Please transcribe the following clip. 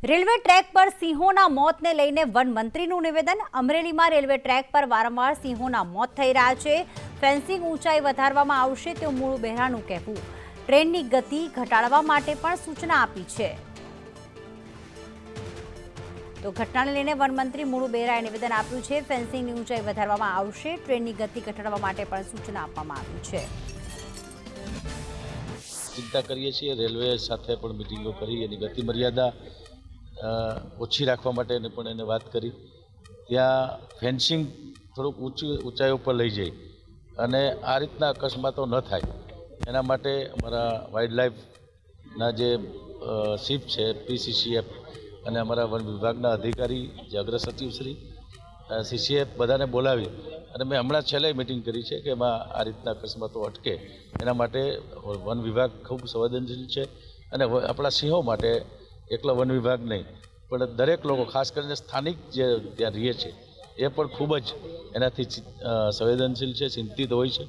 Railway track પર સિંહોના મોતને લઈને વન મંત્રીનું નિવેદન। અમરેલીમાં રેલવે ટ્રેક પર વારંવાર સિંહોના મોત થઈ રહ્યા છે। ફેન્સિંગ ઊંચાઈ વધારવામાં આવશે તેવું મૂળુ બેરાનું કહેવું। ટ્રેનની ગતિ ઘટાડવા માટે પણ સૂચના આપી છે। તો ઘટનાને લઈને વન મંત્રી મૂળુ બેરાએ નિવેદન આપ્યું છે। ફેન્સિંગની ઊંચાઈ વધારવામાં આવશે, ટ્રેનની ગતિ ઘટાડવા માટે પણ સૂચના આપવામાં આવી છે। चिंता करिए छीए रेलवे साथे पण मीटिंगो करी एनी गति मर्यादा ओછી રાખવા માટે પણ એને વાત કરી। ત્યાં ફેન્સિંગ થોડુંક ઊંચાઈ ઉપર લઈ જઈ અને આ રીતના અકસ્માતો ન થાય એના માટે અમારા વાઇલ્ડ લાઈફના જે શિપ છે PCCF અને અમારા વન વિભાગના અધિકારી જે અગ્ર સચિવ શ્રી CCF બધાને બોલાવી અને મેં હમણાં છેલ્લે મિટિંગ કરી છે કે એમાં આ રીતના અકસ્માતો અટકે એના માટે વન વિભાગ ખૂબ સંવેદનશીલ છે અને આપણા સિંહો માટે એકલા વન વિભાગ નહીં પણ દરેક લોકો ખાસ કરીને સ્થાનિક જે ત્યાં રહે છે એ પણ ખૂબ જ એનાથી સંવેદનશીલ છે, ચિંતિત હોય છે।